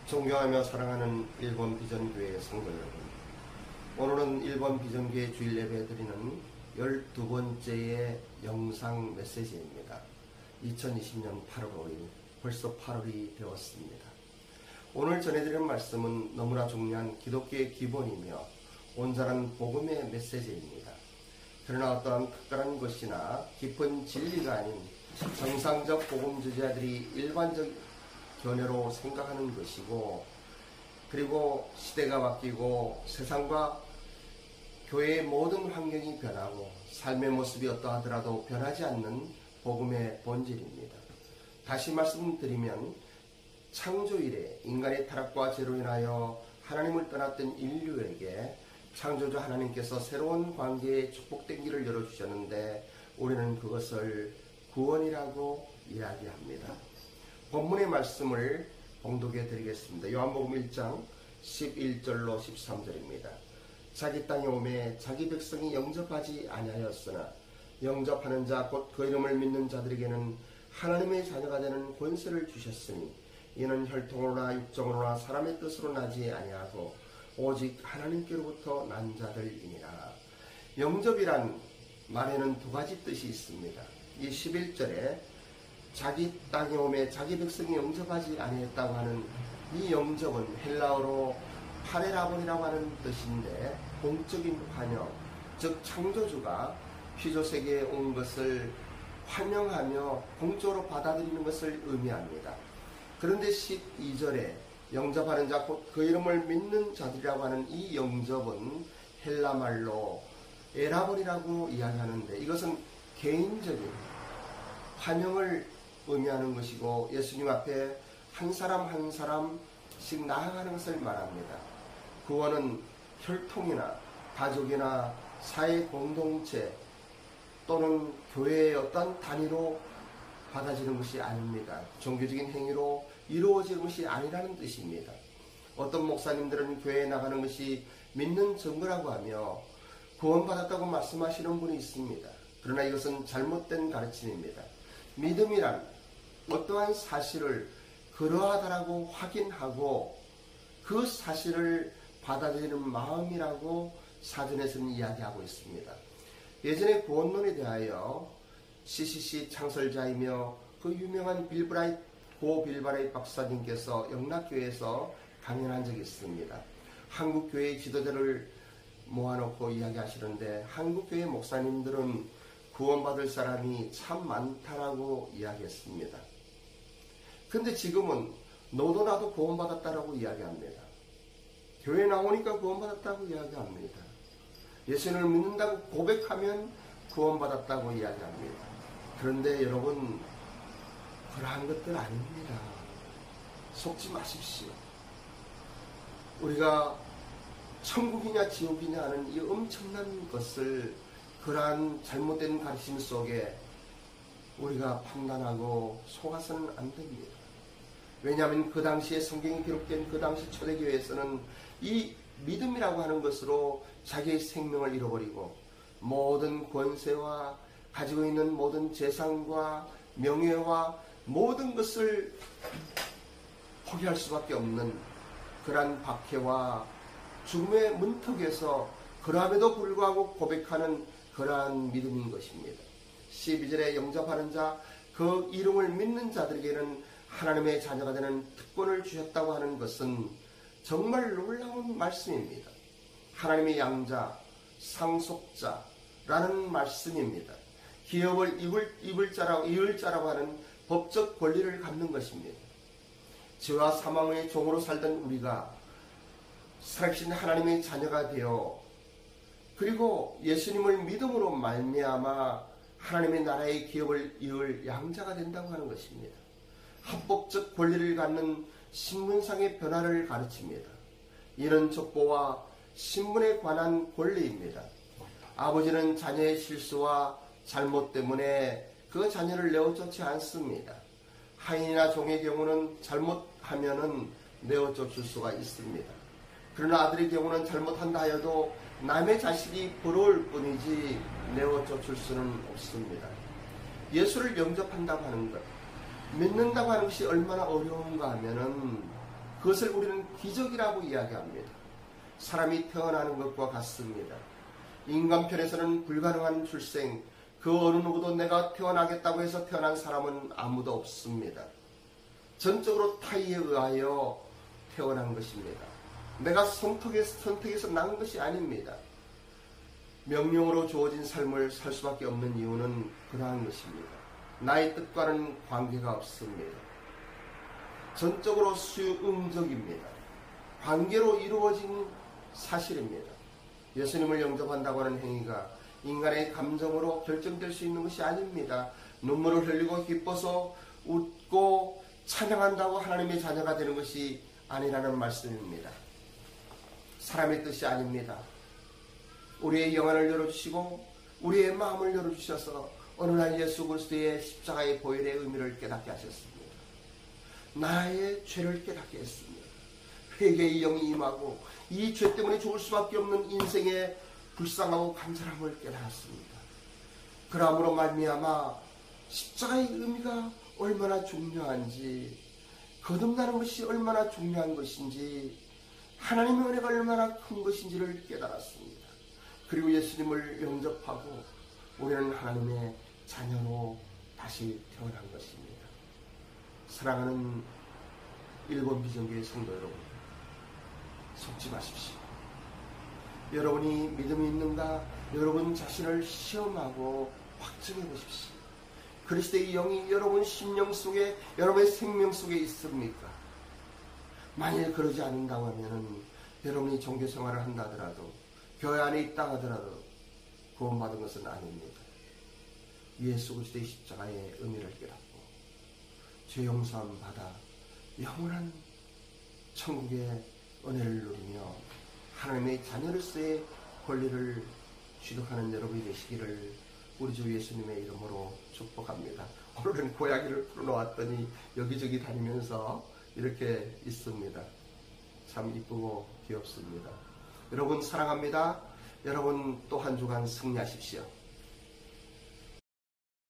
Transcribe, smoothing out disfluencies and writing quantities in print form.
존경하며 사랑하는 일본 비전교회 성도 여러분, 오늘은 일본 비전교회 주일 예배 드리는 12번째의 영상 메시지입니다. 2020년 8월 5일, 벌써 8월이 되었습니다. 오늘 전해드리는 말씀은 너무나 중요한 기독교의 기본이며 온전한 복음의 메시지입니다. 그러나 어떠한 특별한 것이나 깊은 진리가 아닌 정상적 복음 주자들이 일반적 견해로 생각하는 것이고, 그리고 시대가 바뀌고 세상과 교회의 모든 환경이 변하고 삶의 모습이 어떠하더라도 변하지 않는 복음의 본질입니다. 다시 말씀드리면 창조 이래 인간의 타락과 죄로 인하여 하나님을 떠났던 인류에게 창조주 하나님께서 새로운 관계의 축복된 길을 열어주셨는데, 우리는 그것을 구원이라고 이야기합니다. 본문의 말씀을 봉독해 드리겠습니다. 요한복음 1장 11절로 13절입니다. 자기 땅에 오매 자기 백성이 영접하지 아니하였으나 영접하는 자 곧 그 이름을 믿는 자들에게는 하나님의 자녀가 되는 권세를 주셨으니 이는 혈통으로나 육정으로나 사람의 뜻으로 나지 아니하고 오직 하나님께로부터 난 자들이니라. 영접이란 말에는 두 가지 뜻이 있습니다. 이 11절에 자기 땅에 오매 자기 백성이 영접하지 아니했다고 하는 이 영접은 헬라어로 파레라본이라고 하는 뜻인데, 공적인 환영, 즉 창조주가 피조세계에 온 것을 환영하며 공적으로 받아들이는 것을 의미합니다. 그런데 12절에 영접하는 자 곧 그 이름을 믿는 자들이라고 하는 이 영접은 헬라말로 에라본이라고 이야기하는데, 이것은 개인적인 환영을 의미하는 것이고 예수님 앞에 한 사람 한 사람씩 나아가는 것을 말합니다. 구원은 혈통이나 가족이나 사회 공동체 또는 교회의 어떤 단위로 받아지는 것이 아닙니다. 종교적인 행위로 이루어지는 것이 아니라는 뜻입니다. 어떤 목사님들은 교회에 나가는 것이 믿는 증거라고 하며 구원받았다고 말씀하시는 분이 있습니다. 그러나 이것은 잘못된 가르침입니다. 믿음이란 어떠한 사실을 그러하다라고 확인하고 그 사실을 받아들이는 마음이라고 사전에서는 이야기하고 있습니다. 예전에 구원론에 대하여 CCC 창설자이며 그 유명한 고 빌브라이트 박사님께서 영락교회에서 강연한 적이 있습니다. 한국교회의 지도자를 모아놓고 이야기하시는데, 한국교회 목사님들은 구원받을 사람이 참 많다라고 이야기했습니다. 근데 지금은 너도 나도 구원받았다라고 이야기합니다. 교회 나오니까 구원받았다고 이야기합니다. 예수님을 믿는다고 고백하면 구원받았다고 이야기합니다. 그런데 여러분, 그러한 것들 아닙니다. 속지 마십시오. 우리가 천국이냐 지옥이냐 하는 이 엄청난 것을 그러한 잘못된 가르침 속에 우리가 판단하고 속아서는 안 됩니다. 왜냐하면 그 당시에 성경이 기록된 그 당시 초대교회에서는 이 믿음이라고 하는 것으로 자기의 생명을 잃어버리고 모든 권세와 가지고 있는 모든 재산과 명예와 모든 것을 포기할 수밖에 없는 그러한 박해와 죽음의 문턱에서 그럼에도 불구하고 고백하는 그러한 믿음인 것입니다. 12절에 영접하는 자, 그 이름을 믿는 자들에게는 하나님의 자녀가 되는 특권을 주셨다고 하는 것은 정말 놀라운 말씀입니다. 하나님의 양자, 상속자라는 말씀입니다. 기업을 이을 자라고 하는 법적 권리를 갖는 것입니다. 죄와 사망의 종으로 살던 우리가 살아계신 하나님의 자녀가 되어, 그리고 예수님을 믿음으로 말미암아 하나님의 나라의 기업을 이을 양자가 된다고 하는 것입니다. 합법적 권리를 갖는 신분상의 변화를 가르칩니다. 이는 족보와 신분에 관한 권리입니다. 아버지는 자녀의 실수와 잘못 때문에 그 자녀를 내어쫓지 않습니다. 하인이나 종의 경우는 잘못하면은 내어쫓을 수가 있습니다. 그러나 아들의 경우는 잘못한다 하여도 남의 자식이 부러울 뿐이지 내어쫓을 수는 없습니다. 예수를 영접한다고 하는 것, 믿는다고 하는 것이 얼마나 어려운가 하면은 그것을 우리는 기적이라고 이야기합니다. 사람이 태어나는 것과 같습니다. 인간편에서는 불가능한 출생, 그 어느 누구도 내가 태어나겠다고 해서 태어난 사람은 아무도 없습니다. 전적으로 타의에 의하여 태어난 것입니다. 내가 선택해서 난 것이 아닙니다. 명령으로 주어진 삶을 살 수밖에 없는 이유는 그러한 것입니다. 나의 뜻과는 관계가 없습니다. 전적으로 수응적입니다. 관계로 이루어진 사실입니다. 예수님을 영접한다고 하는 행위가 인간의 감정으로 결정될 수 있는 것이 아닙니다. 눈물을 흘리고 기뻐서 웃고 찬양한다고 하나님의 자녀가 되는 것이 아니라는 말씀입니다. 사람의 뜻이 아닙니다. 우리의 영안을 열어주시고 우리의 마음을 열어주셔서 어느 날 예수 그리스도의 십자가의 보혈의 의미를 깨닫게 하셨습니다. 나의 죄를 깨닫게 했습니다. 회개의 영이 임하고 이 죄 때문에 죽을 수밖에 없는 인생의 불쌍하고 간절함을 깨달았습니다. 그러므로 말미암아 십자가의 의미가 얼마나 중요한지, 거듭나는 것이 얼마나 중요한 것인지, 하나님의 은혜가 얼마나 큰 것인지를 깨달았습니다. 그리고 예수님을 영접하고 우리는 하나님의 자녀로 다시 태어난 것입니다. 사랑하는 일본 비전교회 성도 여러분, 속지 마십시오. 여러분이 믿음이 있는가? 여러분 자신을 시험하고 확증해 보십시오. 그리스도의 영이 여러분 심령 속에, 여러분의 생명 속에 있습니까? 만일 그러지 않는다고 하면은 여러분이 종교 생활을 한다 하더라도, 교회 안에 있다 하더라도 구원받은 것은 아닙니다. 예수 그리스도의 십자가의 의미를 깨닫고 죄 용서함 받아 영원한 천국의 은혜를 누리며 하나님의 자녀로서의 권리를 취득하는 여러분이 되시기를 우리 주 예수님의 이름으로 축복합니다. 오늘은 고양이를 풀어놓았더니 여기저기 다니면서 이렇게 있습니다. 참 이쁘고 귀엽습니다. 여러분 사랑합니다. 여러분 또 한 주간 승리하십시오.